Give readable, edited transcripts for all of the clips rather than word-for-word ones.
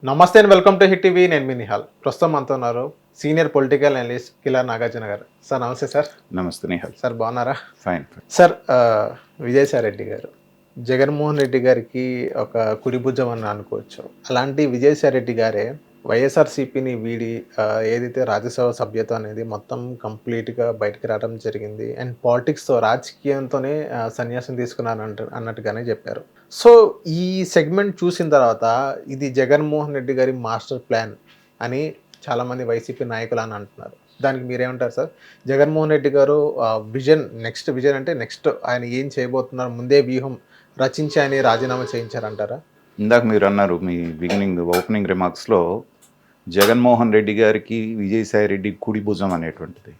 నమస్తే and welcome to hit TV. నేను మీ నిహాల్. ప్రస్తుతం మనతో ఉన్నారు సీనియర్ పొలిటికల్ అనలిస్ట్ కిలా నాగార్జున గారు. సార్ నమస్తే సార్. నమస్తే నిహాల్. సార్ బాగున్నారా? ఫైన్. సార్ విజయసాయి రెడ్డి గారు జగన్మోహన్ రెడ్డి గారికి ఒక కుడిభుజం అని అనుకోవచ్చు. అలాంటి విజయసాయి రెడ్డి గారే వైఎస్ఆర్సీపీని వీడి ఏదైతే రాజ్యసభ సభ్యత్వం అనేది మొత్తం కంప్లీట్గా బయటకు రావడం జరిగింది. అండ్ పాలిటిక్స్తో రాజకీయంతోనే సన్యాసం తీసుకున్నాను అన్నట్టుగానే చెప్పారు. సో ఈ సెగ్మెంట్ చూసిన తర్వాత ఇది జగన్మోహన్ రెడ్డి గారి మాస్టర్ ప్లాన్ అని చాలామంది వైసీపీ నాయకులు అని అంటున్నారు. దానికి మీరేమంటారు సార్? జగన్మోహన్ రెడ్డి గారు నెక్స్ట్ విజన్ అంటే నెక్స్ట్ ఆయన ఏం చేయబోతున్నారు, ముందే వ్యూహం రచించి ఆయన రాజీనామా చేయించారంటారా? ఇందాక మీరు అన్నారు మీ ఓపెనింగ్ రిమార్క్స్లో జగన్మోహన్ రెడ్డి గారికి విజయసాయి రెడ్డి కుడి భుజం అనేటువంటిది.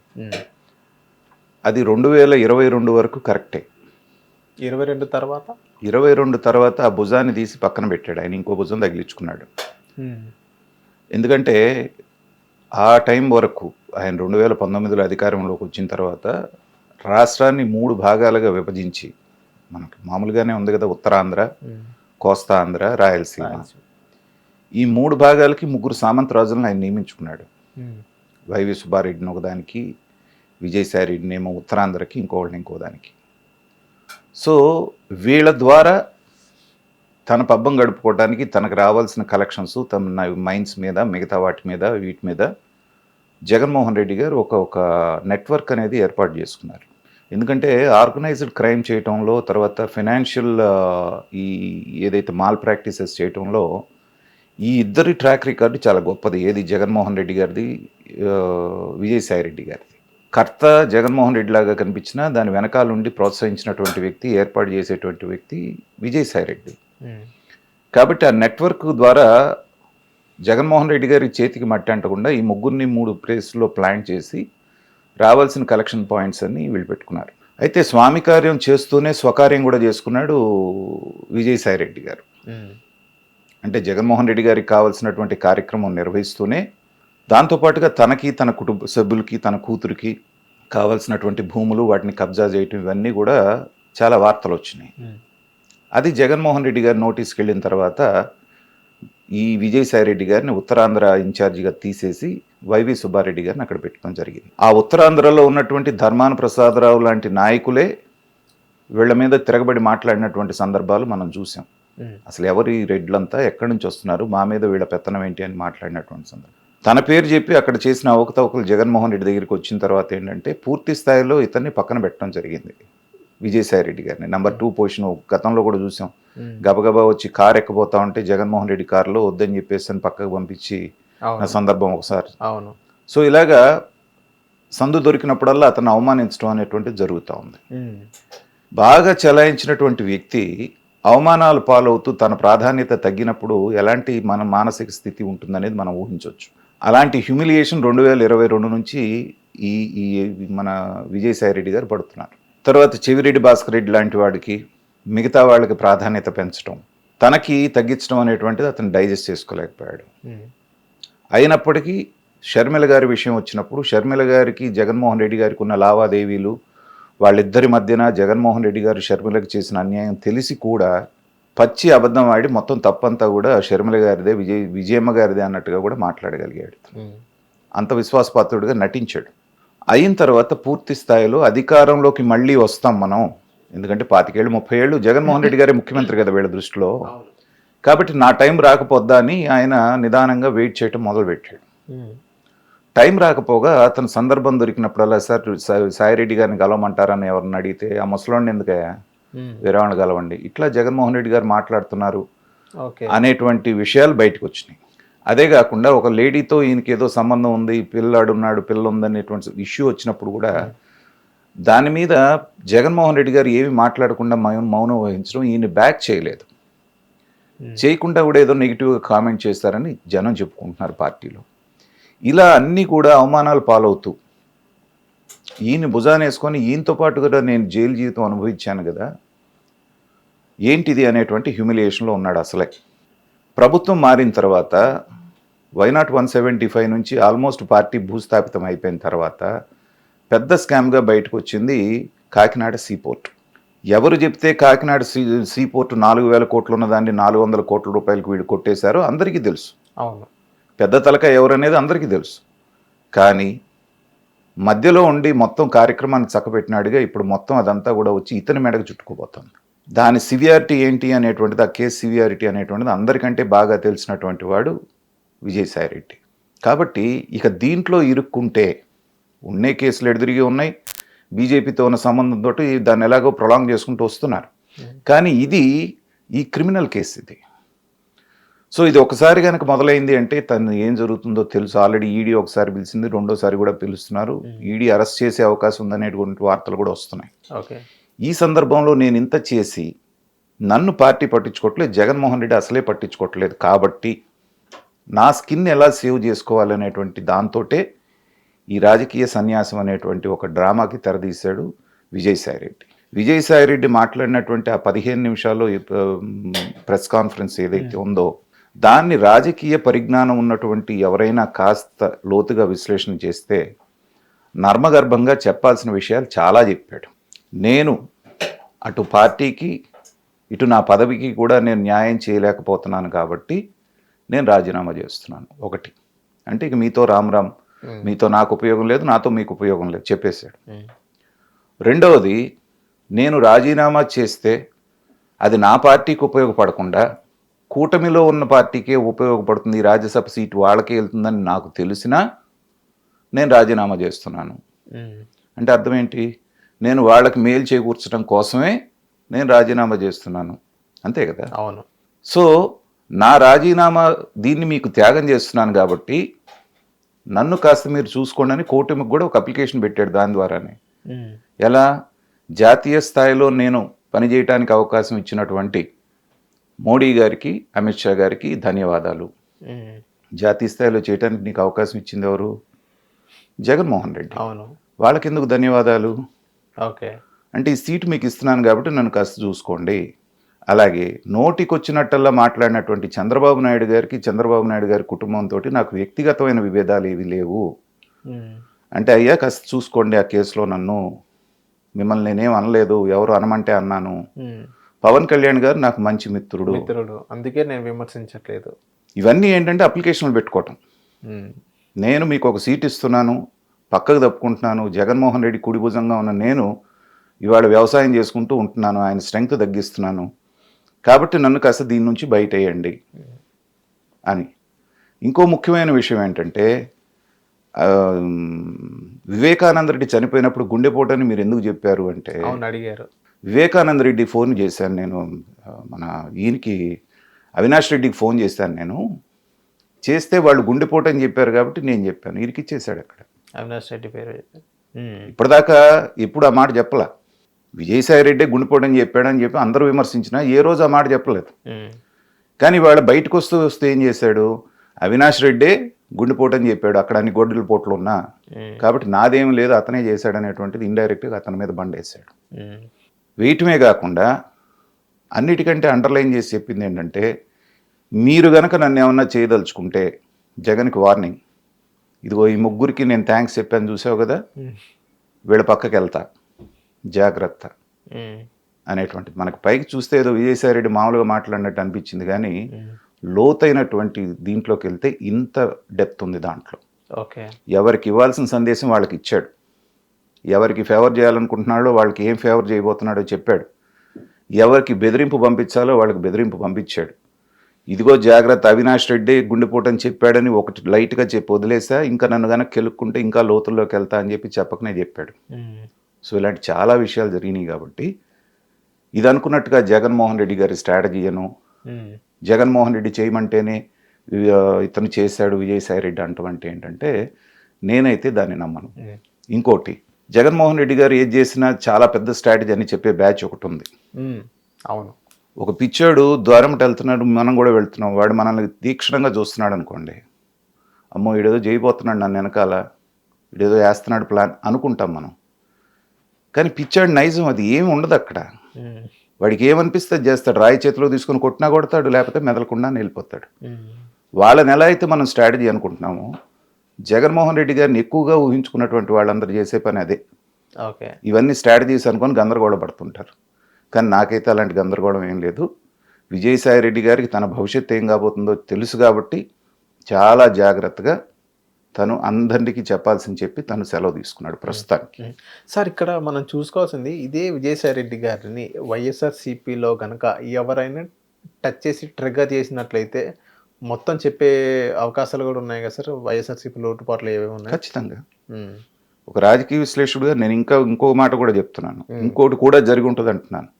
అది 2022 వరకు కరెక్టే. 22 తర్వాత ఆ భుజాన్ని తీసి పక్కన పెట్టాడు. ఆయన ఇంకో భుజం తగిలించుకున్నాడు. ఎందుకంటే ఆ టైం వరకు ఆయన 2019లో అధికారంలోకి వచ్చిన తర్వాత రాష్ట్రాన్ని 3 భాగాలుగా విభజించి, మనకి మామూలుగానే ఉంది కదా, ఉత్తరాంధ్ర, కోస్తా ఆంధ్ర, రాయలసీమ, ఈ 3 భాగాలకి 3 సామంత రాజులను ఆయన నియమించుకున్నాడు. వైవి సుబ్బారెడ్డిని ఒకదానికి, విజయసాయి రెడ్డిని ఏమో ఉత్తరాంధ్రకి, ఇంకో దానికి. సో వీళ్ళ ద్వారా తన పబ్బం గడుపుకోవడానికి తనకు రావాల్సిన కలెక్షన్స్, తన మైన్స్ మీద, మిగతా వాటి మీద, వీటి మీద జగన్మోహన్ రెడ్డి గారు ఒక నెట్వర్క్ అనేది ఏర్పాటు చేసుకున్నారు. ఎందుకంటే ఆర్గనైజ్డ్ క్రైమ్ చేయటంలో, తర్వాత ఫైనాన్షియల్ ఈ ఏదైతే మాల్ ప్రాక్టీసెస్ చేయటంలో ఈ ఇద్దరి ట్రాక్ రికార్డు చాలా గొప్పది. ఏది జగన్మోహన్ రెడ్డి గారిది, విజయసాయి రెడ్డి గారిది. కర్త జగన్మోహన్ రెడ్డి లాగా కనిపించినా దాని వెనకాల నుండి ప్రోత్సహించినటువంటి వ్యక్తి, ఏర్పాటు చేసేటువంటి వ్యక్తి విజయసాయి రెడ్డి. కాబట్టి ఆ నెట్వర్క్ ద్వారా జగన్మోహన్ రెడ్డి గారి చేతికి మట్టి అంటకుండా ఈ ముగ్గురిని 3 ప్లేస్లో ప్లాన్ చేసి రావాల్సిన కలెక్షన్ పాయింట్స్ అన్ని వీళ్ళు పెట్టుకున్నారు. అయితే స్వామి కార్యం చేస్తూనే స్వకార్యం కూడా చేసుకున్నాడు విజయసాయి రెడ్డి గారు. అంటే జగన్మోహన్ రెడ్డి గారికి కావాల్సినటువంటి కార్యక్రమం నిర్వహిస్తూనే దాంతోపాటుగా తనకి, తన కుటుంబ సభ్యులకి, తన కూతురికి కావాల్సినటువంటి భూములు, వాటిని కబ్జా చేయటం, ఇవన్నీ కూడా చాలా వార్తలు వచ్చినాయి. అది జగన్మోహన్ రెడ్డి గారి నోటీస్కి వెళ్ళిన తర్వాత ఈ విజయసాయి రెడ్డి గారిని ఉత్తరాంధ్ర ఇన్ఛార్జిగా తీసేసి వైవి సుబ్బారెడ్డి గారిని అక్కడ పెట్టడం జరిగింది. ఆ ఉత్తరాంధ్రలో ఉన్నటువంటి ధర్మాన ప్రసాదరావు లాంటి నాయకులే వీళ్ళ మీద తిరగబడి మాట్లాడినటువంటి సందర్భాలు మనం చూసాం. అసలు ఎవరి రెడ్లంతా ఎక్కడి నుంచి వస్తున్నారు, మా మీద వీళ్ళ పెత్తనం ఏంటి అని మాట్లాడినటువంటి సందర్భం. తన పేరు చెప్పి అక్కడ చేసిన అవకతవకలు జగన్మోహన్ రెడ్డి దగ్గరికి వచ్చిన తర్వాత ఏంటంటే పూర్తి స్థాయిలో ఇతన్ని పక్కన పెట్టడం జరిగింది. విజయసాయి రెడ్డి గారిని నెంబర్ 2 పొజిషన్ గతంలో కూడా చూసాం. గబగబా వచ్చి కారు ఎక్కబోతా ఉంటే జగన్మోహన్ రెడ్డి కారులో వద్దని చెప్పేసి అని పక్కకు పంపించి నా సందర్భం ఒకసారి. అవును. సో ఇలాగా సందు దొరికినప్పుడల్లా అతను అవమానించడం అనేటువంటిది జరుగుతూ ఉంది. బాగా చెలాయించినటువంటి వ్యక్తి అవమానాలు పాలవుతూ తన ప్రాధాన్యత తగ్గినప్పుడు ఎలాంటి మన మానసిక స్థితి ఉంటుందనేది మనం ఊహించవచ్చు. అలాంటి హ్యూమిలియేషన్ 2022 నుంచి ఈ మన విజయసాయి రెడ్డి గారు పడుతున్నారు. తర్వాత చెవిరెడ్డి భాస్కర్ రెడ్డి లాంటి వాడికి, మిగతా వాళ్ళకి ప్రాధాన్యత పెంచడం, తనకి తగ్గించడం అనేటువంటిది అతను డైజెస్ట్ చేసుకోలేకపోయాడు. అయినప్పటికీ షర్మిల గారి విషయం వచ్చినప్పుడు షర్మిల గారికి జగన్మోహన్ రెడ్డి గారికి ఉన్న లావాదేవీలు, వాళ్ళిద్దరి మధ్యన జగన్మోహన్ రెడ్డి గారు షర్మిలకు చేసిన అన్యాయం తెలిసి కూడా పచ్చి అబద్ధం ఆడి మొత్తం తప్పంతా కూడా షర్మిల గారిదే, విజయమ్మ గారిదే అన్నట్టుగా కూడా మాట్లాడగలిగాడు. అంత విశ్వాసపాత్రుడిగా నటించాడు. అయిన తర్వాత పూర్తి స్థాయిలో అధికారంలోకి మళ్ళీ వస్తాం మనం, ఎందుకంటే 25 ఏళ్ళు 30 ఏళ్ళు జగన్మోహన్ రెడ్డి గారే ముఖ్యమంత్రి కదా వీళ్ళ దృష్టిలో. కాబట్టి నా టైం రాకపోద్దా అని ఆయన నిదానంగా వెయిట్ చేయటం మొదలుపెట్టాడు. టైం రాకపోగా అతను సందర్భం దొరికినప్పుడల్లా సార్ సాయిరెడ్డి గారిని గెలవమంటారని ఎవరిని అడిగితే ఆ ముసలాడిని ఎందుకయ్యా, వేరే వాళ్ళని గెలవండి, ఇట్లా జగన్మోహన్ రెడ్డి గారు మాట్లాడుతున్నారు అనేటువంటి విషయాలు బయటకు వచ్చినాయి. అదే కాకుండా ఒక లేడీతో ఈయనకి ఏదో సంబంధం ఉంది, పిల్లాడున్నాడు, పిల్ల ఉందనేటువంటి ఇష్యూ వచ్చినప్పుడు కూడా దాని మీద జగన్మోహన్ రెడ్డి గారు ఏమి మాట్లాడకుండా మౌనం వహించడం, ఈయన బ్యాక్ చేయలేదు. చేయకుండా కూడా ఏదో నెగిటివ్గా కామెంట్ చేస్తారని జనం చెప్పుకుంటున్నారు పార్టీలో. ఇలా అన్నీ కూడా అవమానాలు పాలవుతూ ఈయన భుజాన్ని వేసుకొని ఈయనతో పాటు కూడా నేను జైలు జీవితం అనుభవించాను కదా, ఏంటిది అనేటువంటి హ్యూమిలియేషన్లో ఉన్నాడు. అసలే ప్రభుత్వం మారిన తర్వాత వైనాట్ 175 నుంచి ఆల్మోస్ట్ పార్టీ భూస్థాపితం అయిపోయిన తర్వాత పెద్ద స్కామ్గా బయటకు వచ్చింది కాకినాడ సీపోర్ట్. ఎవరు చెప్తే కాకినాడ సీపోర్టు 4,000 కోట్లు ఉన్నదాన్ని 400 కోట్ల రూపాయలకు వీళ్ళు కొట్టేశారో అందరికీ తెలుసు. అవును. పెద్ద తలకాయ ఎవరనేది అందరికీ తెలుసు. కానీ మధ్యలో ఉండి మొత్తం కార్యక్రమాన్ని చక్కబెట్టినాడుగా ఇప్పుడు మొత్తం అదంతా కూడా వచ్చి ఇతని మెడకు చుట్టుకుపోతుంది. దాని సివియారిటీ ఏంటి అనేటువంటిది, ఆ కేసు సివియారిటీ అనేటువంటిది అందరికంటే బాగా తెలిసినటువంటి వాడు విజయసాయిరెడ్డి. కాబట్టి ఇక దీంట్లో ఇరుక్కుంటే ఉండే కేసులు ఎదురుగా ఉన్నాయి, బీజేపీతో ఉన్న సంబంధంతో దాన్ని ఎలాగో ప్రొలాంగ్ చేసుకుంటూ వస్తున్నారు. కానీ ఇది ఈ క్రిమినల్ కేసు ఇది. సో ఇది ఒకసారి కనుక మొదలైంది అంటే తను ఏం జరుగుతుందో తెలుసు. ఆల్రెడీ ఈడీ ఒకసారి పిలిచింది, రెండోసారి కూడా పిలుస్తున్నారు. ఈడీ అరెస్ట్ చేసే అవకాశం ఉందనేటువంటి వార్తలు కూడా వస్తున్నాయి. ఓకే. ఈ సందర్భంలో నేను ఇంత చేసి నన్ను పార్టీ పట్టించుకోవట్లేదు, జగన్మోహన్ రెడ్డి అసలే పట్టించుకోవట్లేదు. కాబట్టి నా స్కిన్ ఎలా సేవ్ చేసుకోవాలనేటువంటి దాంతోటే ఈ రాజకీయ సన్యాసం అనేటువంటి ఒక డ్రామాకి తెరదీశాడు విజయసాయిరెడ్డి. విజయసాయిరెడ్డి మాట్లాడినటువంటి ఆ 15 నిమిషాల్లో ప్రెస్ కాన్ఫరెన్స్ ఏదైతే ఉందో దాన్ని రాజకీయ పరిజ్ఞానం ఉన్నటువంటి ఎవరైనా కాస్త లోతుగా విశ్లేషణ చేస్తే నర్మగర్భంగా చెప్పాల్సిన విషయాలు చాలా చెప్పాడు. నేను అటు పార్టీకి ఇటు నా పదవికి కూడా నేను న్యాయం చేయలేకపోతున్నాను కాబట్టి నేను రాజీనామా చేస్తున్నాను. ఒకటి అంటే ఇక మీతో రామ్ మీతో నాకు ఉపయోగం లేదు, నాతో మీకు ఉపయోగం లేదు చెప్పేశాడు. రెండవది, నేను రాజీనామా చేస్తే అది నా పార్టీకి ఉపయోగపడకుండా కూటమిలో ఉన్న పార్టీకే ఉపయోగపడుతుంది, రాజ్యసభ సీటు వాళ్ళకే వెళ్తుందని నాకు తెలిసినా నేను రాజీనామా చేస్తున్నాను. అంటే అర్థం ఏంటి? నేను వాళ్ళకి మేలు చేకూర్చడం కోసమే నేను రాజీనామా చేస్తున్నాను, అంతే కదా? అవును. సో నా రాజీనామా దీన్ని మీకు త్యాగం చేస్తున్నాను కాబట్టి నన్ను కాస్త మీరు చూసుకోండి అని కూటమికి కూడా ఒక అప్లికేషన్ పెట్టాడు. దాని ద్వారానే ఎలా జాతీయ స్థాయిలో నేను పనిచేయటానికి అవకాశం ఇచ్చినటువంటి మోడీ గారికి, అమిత్ షా గారికి ధన్యవాదాలు. జాతీయ స్థాయిలో చేయడానికి నీకు అవకాశం ఇచ్చింది ఎవరు? జగన్మోహన్ రెడ్డి. అవును. వాళ్ళకి ఎందుకు ధన్యవాదాలు? ఓకే. అంటే ఈ సీటు మీకు ఇస్తున్నాను కాబట్టి నన్ను కాస్త చూసుకోండి. అలాగే నోటికొచ్చినట్టల్లా మాట్లాడినటువంటి చంద్రబాబు నాయుడు గారి కుటుంబంతో నాకు వ్యక్తిగతమైన విభేదాలు ఏవి లేవు. అంటే అయ్యా కాస్త చూసుకోండి ఆ కేసులో, నన్ను మిమ్మల్ని నేనేం అనలేదు, ఎవరు అనమంటే అన్నాను. పవన్ కళ్యాణ్ గారు నాకు మంచి మిత్రుడు, అందుకే నేను విమర్శించట్లేదు. ఇవన్నీ ఏంటంటే అప్లికేషన్లు పెట్టుకోవటం. నేను మీకు ఒక సీట్ ఇస్తున్నాను, పక్కకు తప్పుకుంటున్నాను, జగన్మోహన్ రెడ్డి కుడి భుజంగా ఉన్న నేను ఇవాళ వ్యవసాయం చేసుకుంటూ ఉంటున్నాను, ఆయన స్ట్రెంగ్త్ తగ్గిస్తున్నాను, కాబట్టి నన్ను కాస్త దీని నుంచి బయటేయండి అని. ఇంకో ముఖ్యమైన విషయం ఏంటంటే వివేకానంద రెడ్డి చనిపోయినప్పుడు గుండెపోటని మీరు ఎందుకు చెప్పారు అంటే అడిగారు. వివేకానంద రెడ్డి ఫోన్ చేశాను నేను, మన ఈయనకి అవినాష్ రెడ్డికి ఫోన్ చేశాను నేను. చేస్తే వాళ్ళు గుండెపోటని చెప్పారు కాబట్టి నేను చెప్పాను, ఈయనకి ఇచ్చేసాడు అక్కడ. అవినాష్ రెడ్డి పేరు ఇప్పటిదాకా ఎప్పుడు ఆ మాట చెప్పలా. విజయసాయి రెడ్డి గుండెపోటని చెప్పాడని చెప్పి అందరూ విమర్శించినా ఏ రోజు ఆ మాట చెప్పలేదు. కానీ వాళ్ళ బయటకు వస్తే ఏం చేశాడు, అవినాష్ రెడ్డే గుండెపోటని చెప్పాడు, అక్కడ అన్ని గొడ్డల పోట్లు ఉన్నా, కాబట్టి నాదేం లేదు అతనే చేశాడు అనేటువంటిది ఇండైరెక్ట్గా అతని మీద బండేశాడు. వేయటమే కాకుండా అన్నిటికంటే అండర్లైన్ చేసి చెప్పింది ఏంటంటే, మీరు గనక నన్ను ఏమన్నా చేయదలుచుకుంటే జగన్కి వార్నింగ్, ఇదిగో ఈ ముగ్గురికి నేను థ్యాంక్స్ చెప్పాను చూసావు కదా, వీళ్ళ పక్కకి వెళ్తా జాగ్రత్త అనేటువంటిది. మనకు పైకి చూస్తే ఏదో విజయసాయి రెడ్డి మామూలుగా మాట్లాడినట్టు అనిపించింది, కానీ లోతైనటువంటి దీంట్లోకి వెళ్తే ఇంత డెప్త్ ఉంది దాంట్లో. ఓకే. ఎవరికి ఇవ్వాల్సిన సందేశం వాళ్ళకి ఇచ్చాడు, ఎవరికి ఫేవర్ చేయాలనుకుంటున్నాడో వాళ్ళకి ఏం ఫేవర్ చేయబోతున్నాడో చెప్పాడు, ఎవరికి బెదిరింపు పంపించాలో వాళ్ళకి బెదిరింపు పంపించాడు. ఇదిగో జాగ్రత్త, అవినాష్ రెడ్డి గుండెపోటని చెప్పాడని ఒకటి లైట్గా చెప్పి వదిలేసా, ఇంకా నన్ను కనుక కెలుక్కుంటే ఇంకా లోతుల్లోకి వెళ్తా అని చెప్పి చెప్పకనే చెప్పాడు. సో ఇలాంటి చాలా విషయాలు జరిగినాయి. కాబట్టి ఇది అనుకున్నట్టుగా జగన్మోహన్ రెడ్డి గారి స్ట్రాటజీ అను, జగన్మోహన్ రెడ్డి చేయమంటేనే ఇతను చేశాడు విజయసాయి రెడ్డి అంటమంటే ఏంటంటే నేనైతే దాన్ని నమ్మను. ఇంకోటి, జగన్మోహన్ రెడ్డి గారు ఏది చేసినా చాలా పెద్ద స్ట్రాటజీ అని చెప్పే బ్యాచ్ ఒకటి ఉంది. అవును. ఒక పిచ్చాడు ద్వారంట వెళ్తున్నాడు, మనం కూడా వెళ్తున్నాం, వాడు మనల్ని తీక్షణంగా చూస్తున్నాడు అనుకోండి, అమ్మో ఈడేదో చేయబోతున్నాడు నన్ను వెనకాల, ఈడేదో వేస్తున్నాడు ప్లాన్ అనుకుంటాం మనం. కానీ పిచ్చాడు నైజం అది ఏమి ఉండదు అక్కడ. వాడికి ఏమనిపిస్తే చేస్తాడు, రాయి చేతిలో తీసుకొని కొట్టినా కొడతాడు, లేకపోతే మెదలకుండా వెళ్ళిపోతాడు. వాళ్ళని ఎలా అయితే మనం స్ట్రాటజీ అనుకుంటున్నామో, జగన్మోహన్ రెడ్డి గారిని ఎక్కువగా ఊహించుకున్నటువంటి వాళ్ళందరూ చేసే పని అదే. ఓకే. ఇవన్నీ స్ట్రాటజీస్ అనుకొని గందరగోళం పడుతుంటారు. కానీ నాకైతే అలాంటి గందరగోళం ఏం లేదు. విజయసాయి రెడ్డి గారికి తన భవిష్యత్తు ఏం కాబోతుందో తెలుసు కాబట్టి చాలా జాగ్రత్తగా తను అందరికీ చెప్పాల్సింది చెప్పి తను సెలవు తీసుకున్నాడు ప్రస్తుతానికి. సార్ ఇక్కడ మనం చూసుకోవాల్సింది ఇదే విజయసాయి రెడ్డి గారిని వైఎస్ఆర్సీపీలో కనుక ఎవరైనా టచ్ చేసి ట్రిగ్గర్ చేసినట్లయితే మొత్తం చెప్పే అవకాశాలు కూడా ఉన్నాయి కదా సార్. వైఎస్ఆర్సీపీ లోటుపాట్లు ఏవేవి ఉన్నాయి? ఖచ్చితంగా. ఒక రాజకీయ విశ్లేషకుడుగా నేను ఇంకో మాట కూడా చెప్తున్నాను, ఇంకోటి కూడా జరిగి ఉంటుంది అంటున్నాను.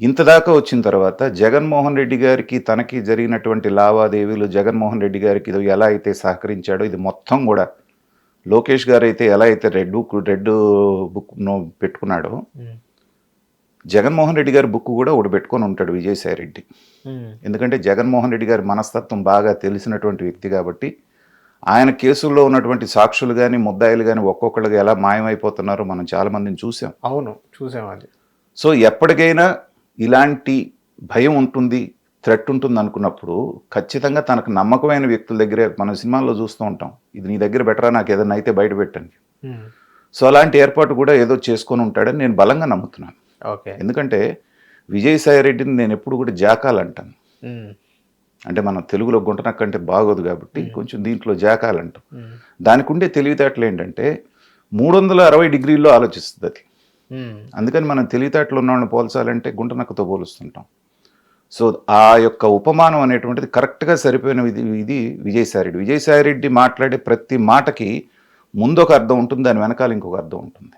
ఇంతదాకా వచ్చిన తర్వాత జగన్మోహన్ రెడ్డి గారికి తనకి జరిగినటువంటి లావాదేవీలు, జగన్మోహన్ రెడ్డి గారికి ఇది ఎలా అయితే సహకరించాడో ఇది మొత్తం కూడా లోకేష్ గారు అయితే ఎలా అయితే రెడ్ బుక్ పెట్టుకున్నాడో జగన్మోహన్ రెడ్డి గారి బుక్ కూడా ఒకటి పెట్టుకొని ఉంటాడు విజయసాయి రెడ్డి. ఎందుకంటే జగన్మోహన్ రెడ్డి గారి మనస్తత్వం బాగా తెలిసినటువంటి వ్యక్తి కాబట్టి ఆయన కేసుల్లో ఉన్నటువంటి సాక్షులు కానీ ముద్దాయిలు కానీ ఒక్కొక్కళ్ళకి ఎలా మాయమైపోతున్నారో మనం చాలా మందిని చూసాం. అవును, చూసాం అది. సో ఎప్పటికైనా ఇలాంటి భయం ఉంటుంది, థ్రెట్ ఉంటుంది అనుకున్నప్పుడు ఖచ్చితంగా తనకు నమ్మకమైన వ్యక్తుల దగ్గరే, మనం సినిమాల్లో చూస్తూ ఉంటాం, ఇది నీ దగ్గర బెటరా, నాకు ఏదైనా అయితే బయట పెట్టండి. సో అలాంటి ఏర్పాటు కూడా ఏదో చేసుకొని ఉంటాడని నేను బలంగా నమ్ముతున్నాను. ఓకే. ఎందుకంటే విజయసాయి రెడ్డిని నేను ఎప్పుడు కూడా జాకాలంటాను. అంటే మనం తెలుగులో గుంటనక్కంటే బాగోదు కాబట్టి కొంచెం దీంట్లో జాకాలంటాం. దానికి ఉండే తెలివితేటలు ఏంటంటే 360 డిగ్రీల్లో ఆలోచిస్తుంది అది. అందుకని మనం తెలివితేటలు ఉన్న వాళ్ళని పోల్చాలంటే గుంటనక్కతో పోలుస్తుంటాం. సో ఆ యొక్క ఉపమానం అనేటువంటిది కరెక్ట్గా సరిపోయిన ఇది విజయసాయి రెడ్డి మాట్లాడే ప్రతి మాటకి ముందు ఒక అర్థం ఉంటుంది, దాని వెనకాల ఇంకొక అర్థం ఉంటుంది.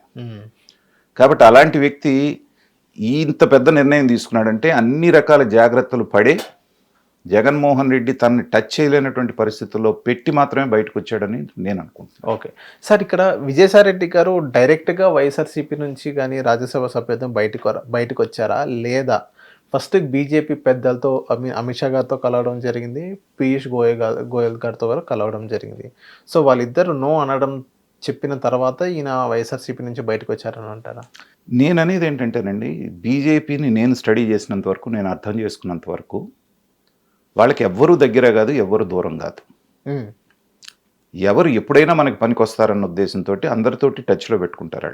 కాబట్టి అలాంటి వ్యక్తి ఇంత పెద్ద నిర్ణయం తీసుకున్నాడంటే అన్ని రకాల జాగ్రత్తలు పడే జగన్మోహన్ రెడ్డి తనని టచ్ చేయలేనటువంటి పరిస్థితుల్లో పెట్టి మాత్రమే బయటకు వచ్చాడని నేను అనుకుంటున్నాను. ఓకే సార్, ఇక్కడ విజయసాయి రెడ్డి గారు డైరెక్ట్గా వైఎస్ఆర్సీపీ నుంచి కానీ రాజ్యసభ సభ్యత్వం బయటకు వచ్చారా, లేదా ఫస్ట్ బీజేపీ పెద్దలతో అమిత్ షా గారితో కలవడం జరిగింది, పీయూష్ గోయల్ గారితో కూడా కలవడం జరిగింది. సో వాళ్ళిద్దరు నో అనడం చెప్పిన తర్వాత ఈయన వైఎస్ఆర్సీపీ నుంచి బయటకు వచ్చారని అంటారా? నేను అనేది ఏంటంటేనండి, బీజేపీని నేను స్టడీ చేసినంత వరకు, నేను అర్థం చేసుకున్నంత వరకు వాళ్ళకి ఎవ్వరూ దగ్గర కాదు, ఎవ్వరు దూరం కాదు. ఎవరు ఎప్పుడైనా మనకి పనికి వస్తారన్న ఉద్దేశంతో అందరితోటి టచ్లో పెట్టుకుంటారు.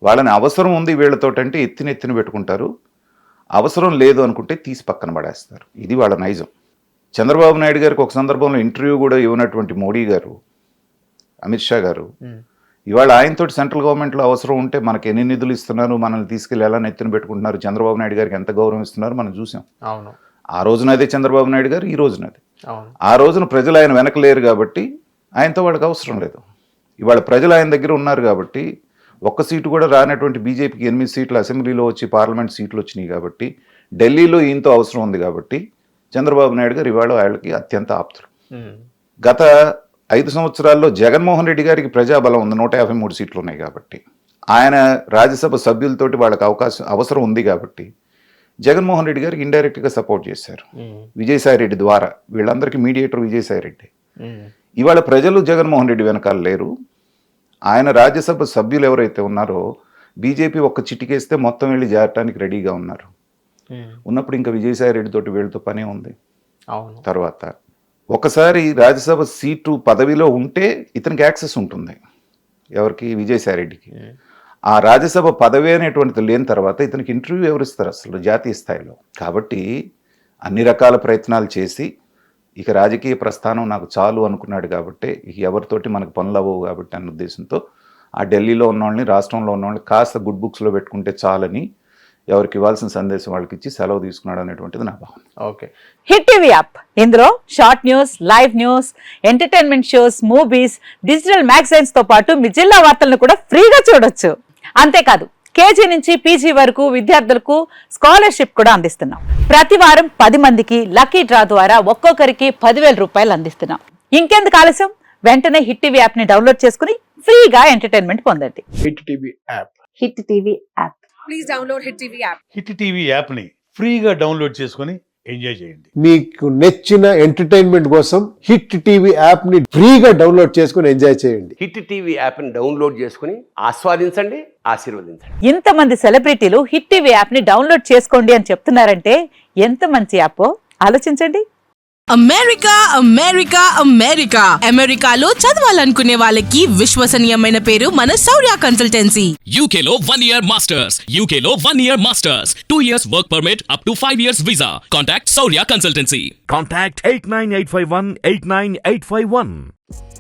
వాళ్ళని అవసరం ఉంది వీళ్ళతోటి అంటే ఎత్తిన పెట్టుకుంటారు, అవసరం లేదు అనుకుంటే తీసి పక్కన పడేస్తారు. ఇది వాళ్ళ నైజం. చంద్రబాబు నాయుడు గారికి ఒక సందర్భంలో ఇంటర్వ్యూ కూడా ఇవ్వనటువంటి మోడీ గారు, అమిత్ షా గారు ఇవాళ ఆయనతోటి సెంట్రల్ గవర్నమెంట్లో అవసరం ఉంటే మనకి ఎన్ని నిధులు ఇస్తున్నారు, మనల్ని తీసుకెళ్ళి ఎలా నెత్తిన పెట్టుకుంటున్నారు, చంద్రబాబు నాయుడు గారికి ఎంత గౌరవం ఇస్తున్నారు మనం చూసాం. అవును, ఆ రోజున అదే చంద్రబాబు నాయుడు గారు, ఈ రోజున అదే. ఆ రోజున ప్రజలు ఆయన వెనక లేరు కాబట్టి ఆయనతో వాళ్ళకి అవసరం లేదు. ఇవాళ ప్రజలు ఆయన దగ్గర ఉన్నారు కాబట్టి ఒక్క సీటు కూడా రానటువంటి బీజేపీకి 8 సీట్లు అసెంబ్లీలో వచ్చి పార్లమెంట్ సీట్లు వచ్చినాయి కాబట్టి, ఢిల్లీలో ఈయనతో అవసరం ఉంది కాబట్టి చంద్రబాబు నాయుడు గారు ఇవాళ వాళ్ళకి అత్యంత ఆప్తులు. గత 5 సంవత్సరాల్లో జగన్మోహన్ రెడ్డి గారికి ప్రజాబలం ఉంది, 153 సీట్లు ఉన్నాయి కాబట్టి, ఆయన రాజ్యసభ సభ్యులతోటి వాళ్ళకి అవసరం ఉంది కాబట్టి జగన్మోహన్ రెడ్డి గారికి ఇండైరెక్ట్గా సపోర్ట్ చేశారు విజయసాయి రెడ్డి ద్వారా. వీళ్ళందరికీ మీడియేటర్ విజయసాయి రెడ్డి. ఇవాళ ప్రజలు జగన్మోహన్ రెడ్డి వెనకాల లేరు. ఆయన రాజ్యసభ సభ్యులు ఎవరైతే ఉన్నారో బీజేపీ ఒక్క చిటికేస్తే మొత్తం వెళ్ళి చేరటానికి రెడీగా ఉన్నారు. ఉన్నప్పుడు ఇంకా విజయసాయి రెడ్డి తోటి వీళ్ళతో పనే ఉంది. తర్వాత ఒకసారి రాజ్యసభ సీటు పదవిలో ఉంటే ఇతనికి యాక్సెస్ ఉంటుంది. ఎవరికి? విజయసాయి రెడ్డికి. ఆ రాజ్యసభ పదవి అనేటువంటిది లేని తర్వాత ఇతనికి ఇంటర్వ్యూ ఎవరిస్తారు అసలు జాతీయ స్థాయిలో? కాబట్టి అన్ని రకాల ప్రయత్నాలు చేసి ఇక రాజకీయ ప్రస్థానం నాకు చాలు అనుకున్నాడు కాబట్టి, ఇక ఎవరితోటి మనకు పనులు అవ్వవు కాబట్టి అన్న ఉద్దేశంతో ఆ ఢిల్లీలో ఉన్న వాళ్ళని, రాష్ట్రంలో ఉన్న వాళ్ళని కాస్త గుడ్ బుక్స్లో పెట్టుకుంటే చాలని ఎవరికి ఇవ్వాల్సిన సందేశం వాళ్ళకి ఇచ్చి సెలవు తీసుకున్నాడు అనేటువంటిది నా భావన. ఓకే. హిట్ టీవీ యాప్, ఇందులో short news, live news, entertainment shows, movies, digital magazines తో పాటు మీ జిల్లా వార్తలను కూడా ఫ్రీగా చూడొచ్చు. అంతేకాదు కేజీ నుంచి పీజీ వరకు విద్యార్థులకు స్కాలర్షిప్ కూడా అందిస్తున్నాం. ప్రతి వారం 10 మందికి లక్కీ డ్రా ద్వారా ఒక్కొక్కరికి 10,000 రూపాయలు అందిస్తున్నాం. ఇంకెందుకు ఆలస్యం, వెంటనే హిట్ టీవీ యాప్ ని డౌన్లోడ్ చేసుకుని ఫ్రీగా ఎంటర్టైన్మెంట్ పొందండి. Hit TV app. Hit TV app. Please download hit TV app. Hit TV యాప్ని ఫ్రీగా డౌన్లోడ్ చేసుకొని ఎంజాయ్ చేయండి. మీకు నచ్చిన ఎంటర్టైన్మెంట్ కోసం హిట్ టీవీ యాప్ ని ఫ్రీగా డౌన్లోడ్ చేసుకుని ఎంజాయ్ చేయండి. హిట్ టీవీ యాప్ని డౌన్లోడ్ చేసుకుని ఆస్వాదించండి, ఆశీర్వదించండి. ఇంతమంది సెలబ్రిటీలు హిట్ టీవీ యాప్ ని డౌన్లోడ్ చేసుకోండి అని చెప్తున్నారంటే ఎంత మంచి యాప్ ఆలోచించండి. అమెరికా అమెరికా అమెరికా అమెరికాలో చదవాలనుకునే వాళ్ళకి విశ్వసనీయమైన పేరు మన శౌర్య consultancy. UK Law 1 Year Masters. UK Law 1 Year Masters. 2 years work permit up to 5 years visa. Contact Saurya Consultancy. Contact 89851 89851.